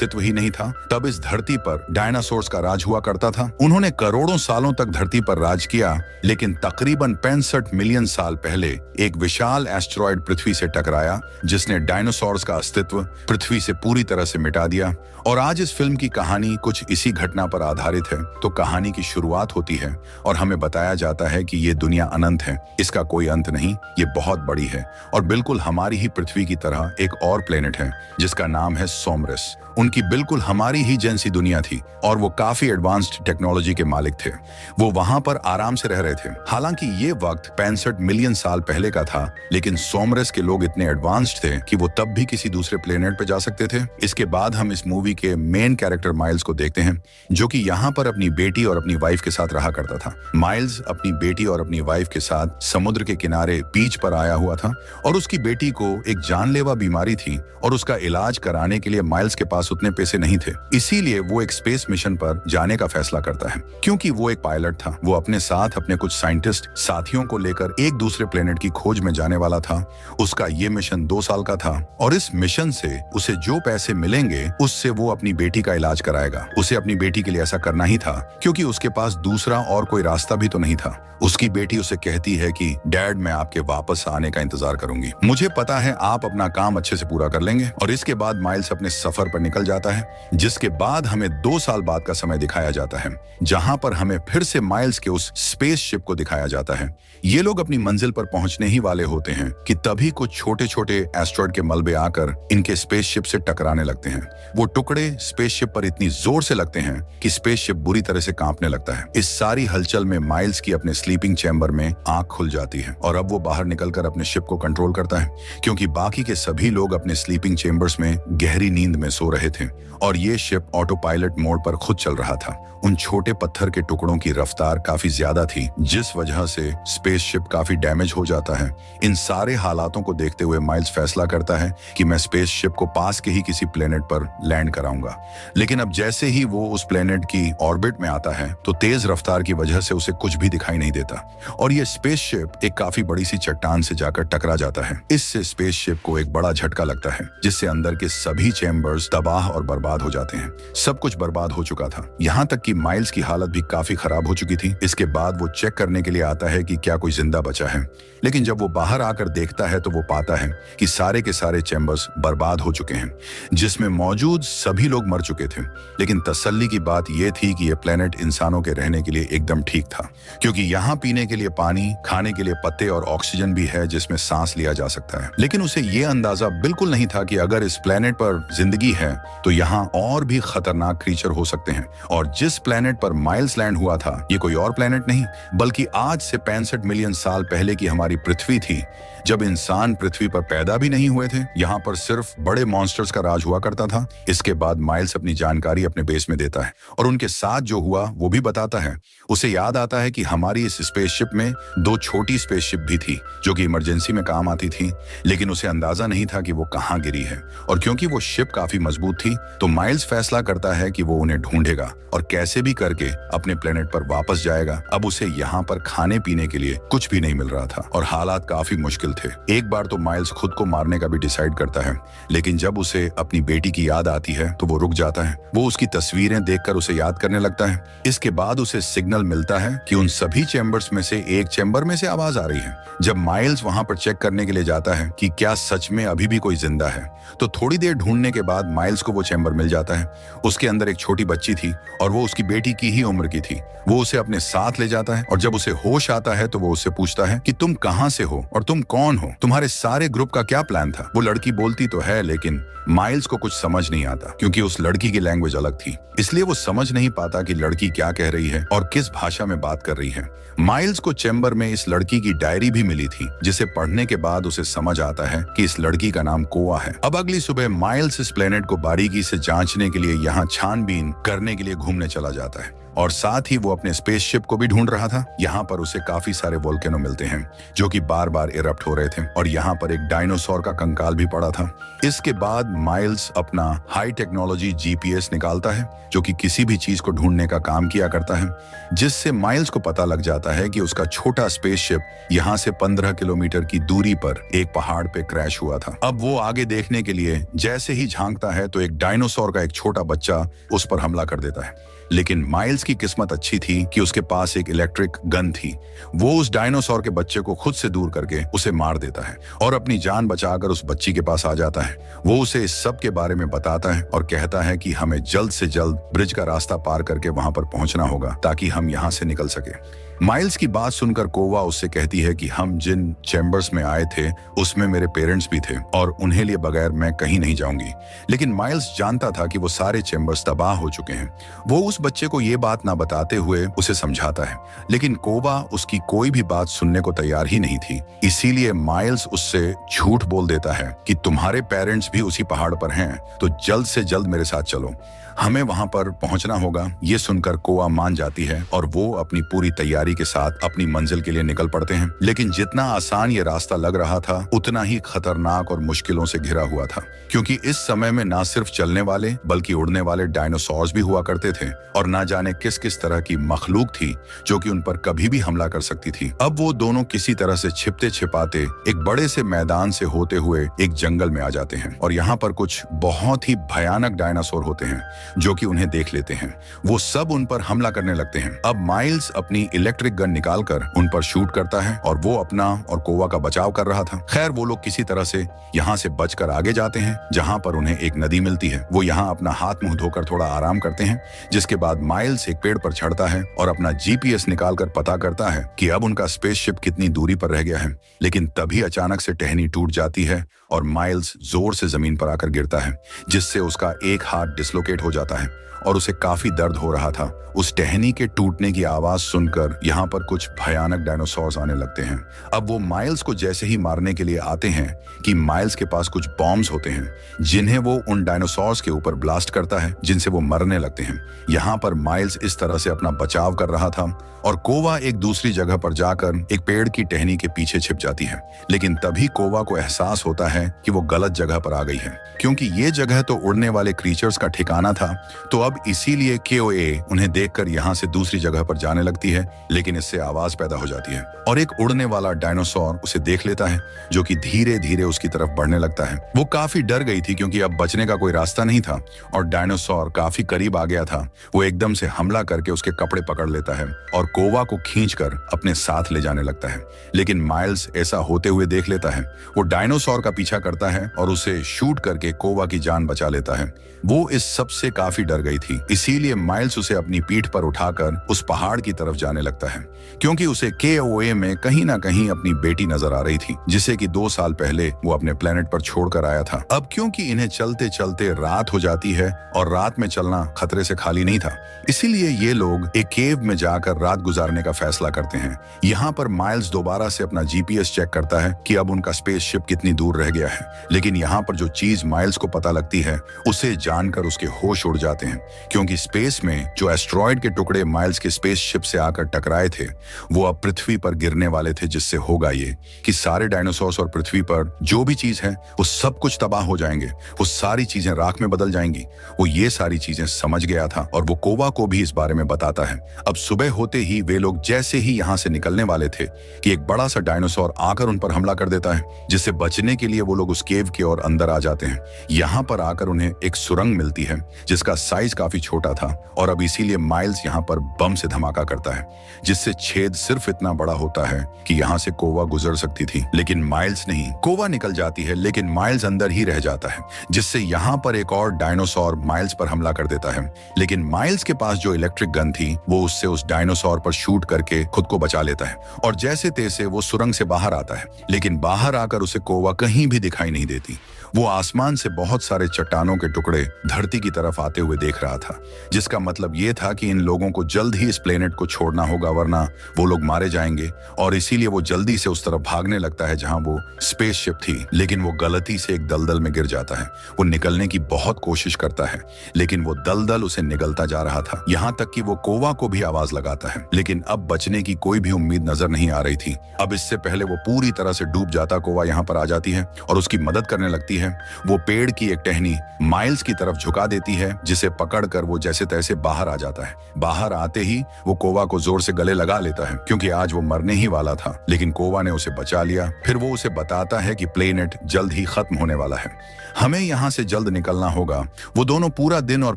अस्तित्व ही नहीं था। तब इस धरती पर डायनासोर्स का राज हुआ करता था। उन्होंने करोड़ों सालों तक धरती पर राज किया, लेकिन तकरीबन 65 मिलियन साल पहले एक विशाल एस्टेरॉयड पृथ्वी से टकराया, जिसने डायनासोर्स का अस्तित्व पृथ्वी से पूरी तरह से मिटा दिया। और आज इस फिल्म की कहानी कुछ इसी घटना पर आधारित है। तो कहानी की शुरुआत होती है और हमें बताया जाता है कि ये दुनिया अनंत है, इसका कोई अंत नहीं, ये बहुत बड़ी है और बिल्कुल हमारी ही पृथ्वी की तरह एक और प्लेनेट है जिसका नाम है सोमरस। उनकी बिल्कुल हमारी ही जैसी दुनिया थी और वो काफी एडवांस्ड टेक्नोलॉजी के मालिक थे। वो वहां पर आराम से रह रहे थे। हालांकि ये वक्त 65 मिलियन साल पहले का था, लेकिन सोमरस के लोग इतने एडवांस्ड थे कि वो तब भी किसी दूसरे प्लेनेट पे जा सकते थे। इसके बाद हम इस मूवी के मेन कैरेक्टर माइल्स को देखते हैं, जो कि यहाँ पर अपनी बेटी और अपनी वाइफ के साथ रहा करता था। माइल्स अपनी बेटी और अपनी वाइफ के साथ समुद्र के किनारे बीच पर आया हुआ था और उसकी बेटी को एक जानलेवा बीमारी थी और उसका इलाज कराने के लिए माइल्स के पास उतने पैसे नहीं थे। इसीलिए वो एक स्पेस मिशन पर जाने का फैसला करता है। क्योंकि वो एक पायलट था, वो अपने साथ अपने कुछ साइंटिस्ट साथियों को लेकर एक दूसरे प्लेनेट की खोज में जाने वाला था। उसका ये मिशन 2 साल का था और इस मिशन से उसे जो पैसे मिलेंगे उससे वो अपनी बेटी का इलाज कराएगा। उसे अपनी बेटी के लिए ऐसा करना ही था, क्योंकि उसके पास दूसरा और कोई रास्ता भी तो नहीं था। उसकी बेटी उसे कहती है कि डैड, मैं आपके वापस आने का इंतजार करूंगी, मुझे पता है आप अपना काम अच्छे से पूरा कर लेंगे। और इसके बाद माइल्स अपने सफर पर निकल जाता है, जिसके बाद हमें 2 साल बाद का समय दिखाया जाता है, जहां पर हमें फिर से माइल्स के उस स्पेस शिप को दिखाया जाता है। ये लोग अपनी मंजिल पर पहुंचने ही वाले होते हैं कि तभी कुछ छोटे छोटे एस्ट्रॉयड के मलबे आकर इनके स्पेसशिप से टकराने लगते हैं। वो टुकड़े स्पेसशिप पर इतनी जोर से लगते हैं कि स्पेसशिप बुरी तरह से कांपने लगता है। इस सारी हलचल में माइल्स की अपने स्लीपिंग चैम्बर में आंख खुल जाती है और अब वो बाहर निकलकर अपने शिप को कंट्रोल करता है, क्योंकि बाकी के सभी लोग अपने स्लीपिंग चेम्बर्स में गहरी नींद में सो रहे थे और ये शिप ऑटो पायलट मोड पर खुद चल रहा था। उन छोटे पत्थर के टुकड़ों की रफ्तार काफी ज्यादा थी, जिस वजह से स्पेसशिप काफी डैमेज हो जाता है। इन सारे हालातों को देखते हुए माइल्स फैसला करता है कि मैं स्पेसशिप को पास के ही किसी प्लेनेट पर लैंड कराऊंगा। लेकिन अब जैसे ही वो उस प्लेनेट की ऑर्बिट में आता है तो तेज रफ्तार की वजह से उसे कुछ भी दिखाई नहीं देता और ये स्पेसशिप एक काफी बड़ी सी चट्टान से जाकर टकरा जाता है। इससे स्पेसशिप को एक बड़ा झटका लगता है, जिससे अंदर के सभी चेम्बर्स तबाह और बर्बाद हो जाते हैं। सब कुछ बर्बाद हो चुका था, यहाँ तक कि माइल्स की हालत भी काफी खराब हो चुकी थी। इसके बाद वो चेक करने के लिए आता है कि क्या कोई जिंदा बचा है, लेकिन जब वो बाहर आकर देखता है तो वो पाता है कि सारे के सारे चेम्बर्स बर्बाद हो चुके हैं, जिसमें मौजूद सभी लोग मर चुके थे। लेकिन तसल्ली की बात यह थी कि यह प्लेनेट इंसानों के रहने के लिए एकदम ठीक था, क्योंकि यहाँ पीने के लिए पानी, खाने के लिए पत्ते और ऑक्सीजन भी है जिसमें सांस लिया जा सकता है। लेकिन उसे ये अंदाजा बिल्कुल नहीं था कि अगर इस प्लेनेट पर जिंदगी है तो यहाँ और भी खतरनाक क्रीचर हो सकते हैं। और जिस प्लेनेट पर माइल्स लैंड हुआ था, ये कोई और प्लेनेट नहीं बल्कि आज से 65 मिलियन साल पहले की हमारी पृथ्वी थी, जब इंसान पृथ्वी पर पैदा भी नहीं हुए थे। यहाँ पर सिर्फ बड़े मॉन्स्टर्स का राज हुआ करता था। इसके बाद माइल्स अपनी जानकारी अपने बेस में देता है और उनके साथ जो हुआ वो भी बताता है। उसे याद आता है कि हमारी इस स्पेसशिप में 2 छोटी स्पेसशिप भी थी जो कि इमरजेंसी में काम आती थी, लेकिन उसे अंदाजा नहीं था कि वो कहाँ गिरी है। और क्योंकि वो शिप काफी मजबूत थी तो माइल्स फैसला करता है कि वो उन्हें ढूंढेगा और कैसे भी करके अपने प्लेनेट पर वापस जाएगा। अब उसे यहाँ पर खाने पीने के लिए कुछ भी नहीं मिल रहा था और हालात काफी मुश्किल थे। एक बार तो माइल्स खुद को मारने का भी डिसाइड करता है, लेकिन जब उसे अपनी बेटी की याद आती है तो वो रुक जाता है। वो उसकी तस्वीरें देखकर उसे याद करने लगता है। इसके बाद उसे सिग्नल मिलता है कि उन सभी चैम्बर्स में से एक चैम्बर में से आवाज आ रही है। जब माइल्स वहां पर चेक करने के लिए जाता है कि क्या सच में अभी भी कोई जिंदा है, तो थोड़ी देर ढूंढने के बाद माइल्स को वो चैम्बर मिल जाता है। उसके अंदर एक छोटी बच्ची थी और वो उसकी बेटी की ही उम्र की थी। वो उसे अपने साथ ले जाता है और जब उसे होश आता है तो वो उससे पूछता है कि तुम कहां से हो और तुम कौन हो, तुम्हारे सारे ग्रुप का क्या प्लान था। वो लड़की बोलती तो है, लेकिन माइल्स को कुछ समझ नहीं आता, क्योंकि उस लड़की की लैंग्वेज अलग थी। इसलिए वो समझ नहीं पाता कि लड़की क्या कह रही है और किस भाषा में बात कर रही है। माइल्स को चैम्बर में इस लड़की की डायरी भी मिली थी, जिसे पढ़ने के बाद उसे समझ आता है कि इस लड़की का नाम कोआ है। अब अगली सुबह माइल्स इस प्लेनेट को बारीकी से जांचने के लिए यहाँ छानबीन करने के लिए घूमने चला जाता है। और साथ ही वो अपने स्पेसशिप को भी ढूंढ रहा था। यहाँ पर उसे काफी सारे वोल्केनो मिलते हैं जो कि बार बार इरप्ट हो रहे थे और यहाँ पर एक डायनासोर का कंकाल भी पड़ा था। इसके बाद माइल्स अपना हाई टेक्नोलॉजी जीपीएस निकालता है जो कि किसी भी चीज को ढूंढने का काम किया करता है, जिससे माइल्स को पता लग जाता है कि उसका छोटा स्पेसशिप यहाँ से 15 किलोमीटर की दूरी पर एक पहाड़ पे क्रैश हुआ था। अब वो आगे देखने के लिए जैसे ही झांकता है तो एक डायनासोर का एक छोटा बच्चा उस पर हमला कर देता है, लेकिन माइल्स की किस्मत अच्छी थी कि उसके पास एक इलेक्ट्रिक गन थी। वो उस डायनासोर के बच्चे को खुद से दूर करके उसे मार देता है और अपनी जान बचाकर उस बच्ची के पास आ जाता है। वो उसे इस सब के बारे में बताता है और कहता है कि हमें जल्द से जल्द ब्रिज का रास्ता पार करके वहां पर पहुंचना होगा ताकि हम यहाँ से निकल सके। माइल्स की बात सुनकर कोवा उससे कहती है कि हम जिन चैम्बर्स में आए थे उसमें मेरे पेरेंट्स भी थे और उन्हें लिए बगैर मैं कहीं नहीं जाऊंगी। लेकिन माइल्स जानता था कि वो सारे चैम्बर्स तबाह हो चुके हैं। वो उस बच्चे को ये बात ना बताते हुए उसे समझाता है, लेकिन कोवा उसकी कोई भी बात सुनने को तैयार ही नहीं थी। इसीलिए माइल्स उससे झूठ बोल देता है कि तुम्हारे पेरेंट्स भी उसी पहाड़ पर हैं, तो जल्द से जल्द मेरे साथ चलो, हमें वहां पर पहुंचना होगा। ये सुनकर कोवा मान जाती है और वो अपनी पूरी तैयारी के साथ अपनी मंजिल के लिए निकल पड़ते हैं। लेकिन जितना आसान ये रास्ता लग रहा था उतना ही खतरनाक और मुश्किलों से घिरा हुआ था, क्योंकि इस समय में ना सिर्फ चलने वाले बल्कि उड़ने वाले डायनासोर्स भी हुआ करते थे और ना जाने किस किस तरह की मखलूक थी जो कि उन पर कभी भी हमला कर सकती थी। अब वो दोनों किसी तरह से छिपते छिपाते एक बड़े से मैदान से होते हुए एक जंगल में आ जाते हैं और यहाँ पर कुछ बहुत ही भयानक डायनासोर होते हैं जो कि उन्हें देख लेते हैं। वो सब उन पर हमला करने लगते हैं। अब माइल्स अपनी इलेक्ट्रिक गन निकालकर उन पर शूट करता है और वो अपना और कोवा का बचाव कर रहा था। खैर वो लोग किसी तरह से यहाँ से बचकर आगे जाते हैं जहाँ पर उन्हें एक नदी मिलती है। वो यहाँ अपना हाथ मुंह धोकर थोड़ा आराम करते हैं, जिसके बाद माइल्स एक पेड़ पर चढ़ता है और अपना जीपीएस निकालकर पता करता है कि अब उनका स्पेसशिप कितनी दूरी पर रह गया है। लेकिन तभी अचानक से टहनी टूट जाती है और माइल्स जोर से जमीन पर आकर गिरता है, जिससे उसका एक हाथ डिसलोकेट हो जाता है और उसे काफी दर्द हो रहा था। उस टहनी के टूटने की आवाज सुनकर यहाँ पर कुछ भयानक डायनासोर्स आने लगते हैं। अब वो माइल्स को जैसे ही मारने के लिए आते हैं कि माइल्स के पास कुछ बॉम्ब्स होते हैं जिन्हें वो उन डायनासोर्स के ऊपर ब्लास्ट करता है, जिनसे वो मरने लगते हैं। यहाँ पर माइल्स इस तरह से अपना बचाव कर रहा था और कोवा एक दूसरी जगह पर जाकर एक पेड़ की टहनी के पीछे छिप जाती है। लेकिन तभी कोवा को एहसास होता है कि वो गलत जगह पर आ गई है, क्योंकि ये जगह तो उड़ने वाले क्रीचर्स का ठिकाना था। तो अब इसीलिए केओए उन्हें देखकर यहाँ से दूसरी जगह पर जाने लगती है, लेकिन इससे आवाज पैदा हो जाती है और एक उड़ने वाला डायनासोर उसे देख लेता है जो कि धीरे धीरे उसकी तरफ बढ़ने लगता है। वो काफी डर गई थी क्योंकि अब बचने का कोई रास्ता नहीं था और डायनासोर काफी करीब आ गया था। वो एकदम से हमला करके उसके कपड़े पकड़ लेता है और कोवा को खींचकर अपने साथ ले जाने लगता है। लेकिन माइल्स ऐसा होते हुए देख लेता है। वो डायनासोर का पीछा करता है और उसे शूट करके कोवा की जान बचा लेता है। वो इस सब से काफी डर गई थी, इसीलिए माइल्स उसे अपनी पीठ पर उठाकर उस पहाड़ की तरफ जाने लगता है, क्योंकि उसे केओए में कहीं ना कहीं अपनी बेटी नजर आ रही थी, जिसे कि 2 साल पहले वो अपने प्लेनेट पर छोड़कर आया था। अब क्योंकि इन्हें चलते चलते रात हो जाती है और रात में चलना खतरे से खाली नहीं था, इसीलिए ये लोग एक केव में जाकर रात गुजारने का फैसला करते हैं। यहाँ पर माइल्स दोबारा से अपना जीपीएस चेक करता है कि अब उनका स्पेसशिप कितनी दूर रह गया है। लेकिन यहाँ पर जो चीज माइल्स को पता लगती है उसे जानकर उसके होश उड़ जाते हैं, क्योंकि स्पेस में जो एस्ट्रॉयड के टुकड़े माइल्स के स्पेसशिप से आकर टकराए थे वो अब पृथ्वी पर गिरने वाले थे, जिससे होगा ये कि सारे डायनासोर्स और पृथ्वी पर जो भी चीज है वो सब कुछ तबाह हो जाएंगे। वो सारी चीजें राख में बदल जाएंगी। वो ये सारी चीजें समझ गया था और वो कोवा को भी इस बारे में बताता है। अब सुबह होते ही वे लोग जैसे ही यहाँ से निकलने वाले थे कि एक बड़ा सा डायनासोर आकर उन पर हमला कर देता है, जिससे बचने के लिए वो लोग उस केव के और अंदर आ जाते हैं। यहाँ पर आकर उन्हें एक सुरंग मिलती है जिसका साइज काफी छोटा था और अब इसीलिए माइल्स यहाँ पर बम से धमाका करता है, जिससे छेद सिर्फ इतना बड़ा होता है कि यहाँ से कोवा गुजर सकती थी। लेकिन माइल्स नहीं, कोवा निकल जाती है लेकिन माइल्स अंदर ही रह जाता है, जिससे यहाँ पर एक और डायनासोर माइल्स पर हमला कर देता है। लेकिन माइल्स के पास जो इलेक्ट्रिक गन थी वो उससे उस डायनासोर पर शूट करके खुद को बचा लेता है और जैसे तैसे वो सुरंग से बाहर आता है। लेकिन बाहर आकर उसे कोवा कहीं भी दिखाई नहीं देती। वो आसमान से बहुत सारे चट्टानों के टुकड़े धरती की तरफ आते हुए देख रहा था, जिसका मतलब ये था कि इन लोगों को जल्द ही इस प्लेनेट को छोड़ना होगा, वरना वो लोग मारे जाएंगे। और इसीलिए वो जल्दी से उस तरफ भागने लगता है जहां वो स्पेसशिप थी, लेकिन वो गलती से एक दलदल में गिर जाता है। वो निकलने की बहुत कोशिश करता है, लेकिन वो दलदल उसे निगलता जा रहा था, यहाँ तक कि वो कोवा को भी आवाज लगाता है, लेकिन अब बचने की कोई भी उम्मीद नजर नहीं आ रही थी। अब इससे पहले वो पूरी तरह से डूब जाता, कोवा यहाँ पर आ जाती है और उसकी मदद करने लगती है। वो पेड़ की एक टहनी माइल्स की तरफ झुका देती है, जिसे पकड़कर वो जैसे तैसे बाहर आ जाता है। बाहर आते ही वो कोवा को जोर से गले लगा लेता है, क्योंकि आज वो मरने ही वाला था, लेकिन कोवा ने उसे बचा लिया। फिर वो उसे बताता है कि प्लेनेट जल्द ही खत्म होने वाला है, हमें यहाँ से जल्द निकलना होगा। वो दोनों पूरा दिन और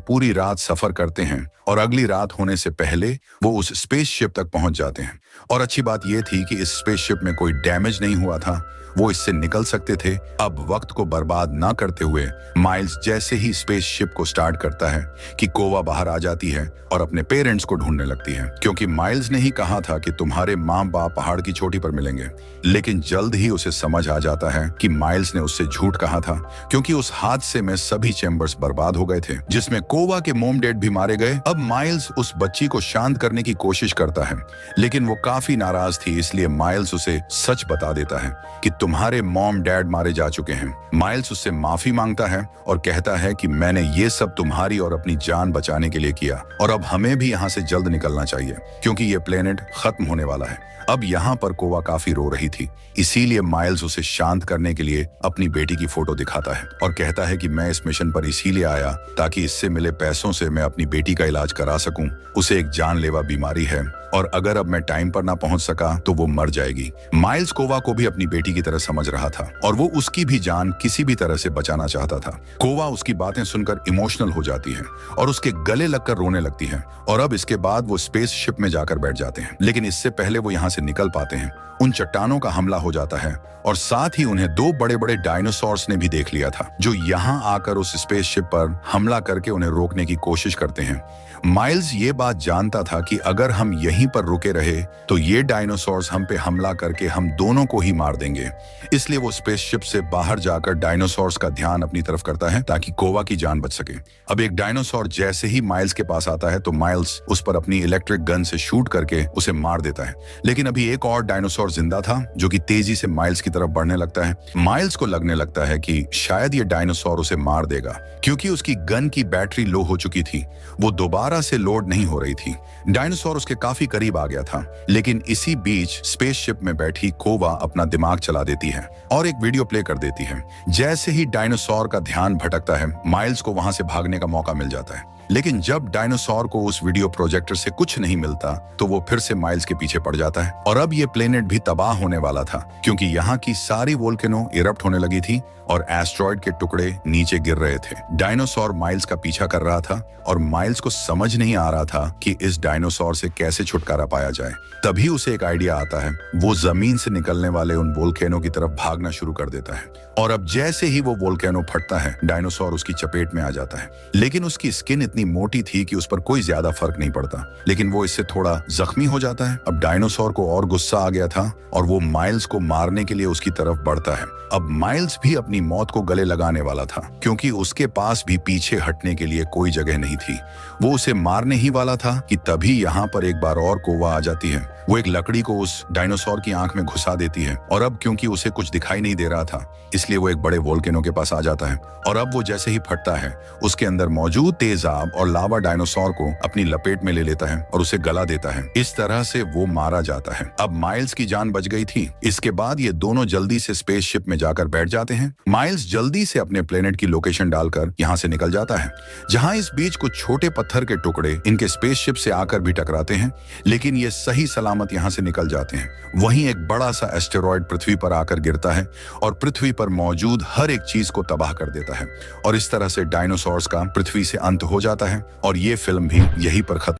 पूरी रात सफर करते हैं और अगली रात होने से पहले वो उस स्पेसशिप तक पहुंच जाते हैं। और अच्छी बात यह थी कि इस स्पेसशिप में कोई डैमेज नहीं हुआ था, वो इससे निकल सकते थे। अब वक्त को बर्बाद ना करते हुए माइल्स जैसे ही स्पेसशिप को स्टार्ट करता है कि कोवा बाहर आ जाती है और अपने पेरेंट्स को ढूंढने लगती है, क्योंकि माइल्स ने ही कहा था कि तुम्हारे माँ बाप पहाड़ की चोटी पर मिलेंगे। लेकिन जल्द ही उसे समझ आ जाता है कि माइल्स ने उससे झूठ कहा था, क्योंकि उस हादसे में सभी चैम्बर्स बर्बाद हो गए थे, जिसमें कोवा के मॉम डैड भी मारे गए। अब माइल्स उस बच्ची को शांत करने की कोशिश करता है, लेकिन वो काफी नाराज थी, इसलिए माइल्स उसे सच बता देता है कि तुम्हारे मॉम डैड मारे जा चुके हैं। माइल्स उससे माफी मांगता है और कहता है कि मैंने ये सब तुम्हारी और अपनी जान बचाने के लिए किया, और अब हमें भी यहाँ से जल्द निकलना चाहिए, क्योंकि ये प्लेनेट खत्म होने वाला है। अब यहाँ पर कोवा काफी रो रही थी, इसीलिए माइल्स उसे शांत करने के लिए अपनी बेटी की फोटो दिखाता है और कहता है कि मैं इस मिशन पर इसीलिए आया ताकि इससे मिले पैसों से मैं अपनी बेटी का इलाज करा सकूं। उसे एक जानलेवा बीमारी है और अगर अब मैं टाइम पर ना पहुंच सका तो वो मर जाएगी। माइल्स कोवा को भी अपनी बेटी की तरह समझ रहा था और वो उसकी भी जान किसी भी तरह से बचाना चाहता था। कोवा उसकी बातें सुनकर इमोशनल हो जाती है और उसके गले लगकर रोने लगती है, और अब इसके बाद वो स्पेसशिप में जाकर बैठ जाते हैं। लेकिन इससे पहले वो यहाँ से निकल पाते हैं, उन चट्टानों का हमला हो जाता है और साथ ही उन्हें दो बड़े बड़े डायनासोर्स ने भी देख लिया था, जो यहाँ आकर उस स्पेसशिप पर हमला करके उन्हें रोकने की कोशिश करते हैं। माइल्स ये बात जानता था कि अगर हम यहीं पर रुके रहे तो ये डायनासोर्स हम पे हमला करके हम दोनों को ही मार देंगे। इसलिए वो स्पेसशिप से बाहर जाकर डायनासोर्स का ध्यान अपनी तरफ करता है ताकि कोवा की जान बच सके। अब एक डायनासोर जैसे ही माइल्स के पास आता है तो माइल्स उस पर अपनी इलेक्ट्रिक गन से शूट करके उसे मार देता है, लेकिन अभी एक और डायनासोर जिंदा था जो कि तेजी से माइल्स की तरफ बढ़ने लगता है। माइल्स को लगने लगता है कि शायद ये डायनासोर उसे मार देगा, क्योंकि उसकी गन की बैटरी लो हो चुकी थी, वो दोबारा से लोड नहीं हो रही थी। डायनासोर उसके काफी करीब आ गया था, लेकिन इसी बीच स्पेसशिप में बैठी कोवा अपना दिमाग चला देती है और एक वीडियो प्ले कर देती है। जैसे ही डायनासोर का ध्यान भटकता है, माइल्स को वहां से भागने का मौका मिल जाता है, लेकिन जब डायनासोर को उस वीडियो प्रोजेक्टर से कुछ नहीं मिलता तो वो फिर से माइल्स के पीछे पड़ जाता है। और अब ये प्लेनेट भी तबाह होने वाला था, क्योंकि यहाँ की सारी वोल्केनो इरप्ट होने लगी थी और एस्ट्रॉइड के टुकड़े नीचे गिर रहे थे। डायनासोर माइल्स का पीछा कर रहा था और माइल्स को समझ नहीं आ रहा था कि इस डायनासोर से कैसे छुटकारा पाया जाए। तभी उसे एक आइडिया आता है, वो जमीन से निकलने वाले उन वोल्केनो की तरफ भागना शुरू कर देता है, और अब जैसे ही वो वोल्केनो फटता है, डायनासोर उसकी चपेट में आ जाता है। लेकिन उसकी स्किन इतनी मोटी थी कि उस पर कोई ज्यादा फर्क नहीं पड़ता, लेकिन वो इससे थोड़ा जख्मी हो जाता है। अब डायनासोर को और गुस्सा आ गया था और वो माइल्स को मारने के लिए उसकी तरफ बढ़ता है। अब माइल्स भी अपनी मौत को गले लगाने वाला था, क्योंकि उसके पास भी पीछे हटने के लिए कोई जगह नहीं थी। वो उसे मारने ही वाला था कि तभी यहाँ पर एक बार और कोवा आ जाती है। वो एक लकड़ी को उस डायनासोर की आंख में घुसा देती है, और अब क्योंकि उसे कुछ दिखाई नहीं दे रहा था, इसलिए वो एक बड़े वोल्केनो के पास आ जाता है। और अब वो जैसे ही फटता है, उसके अंदर मौजूद तेजाब और लावा डायनासोर को अपनी लपेट में ले लेता है और उसे गला देता है। इस तरह से वो मारा जाता है। अब माइल्स की जान बच गई थी। इसके बाद ये दोनों जल्दी से स्पेसशिप में जाकर बैठ जाते हैं। माइल्स जल्दी से अपने प्लेनेट की लोकेशन डालकर यहाँ से निकल जाता है, जहाँ इस बीच कुछ छोटे पत्थर के टुकड़े इनके स्पेसशिप से आकर भी टकराते हैं, लेकिन ये सही सलामत यहाँ से निकल जाते हैं। वहीं एक बड़ा सा एस्टेरॉयड पृथ्वी पर आकर गिरता है और पृथ्वी पर मौजूद हर एक चीज को तबाह कर देता है, और इस तरह से डायनासोर्स का पृथ्वी से अंत हो जाता है और ये फिल्म भी यहीं पर खत्म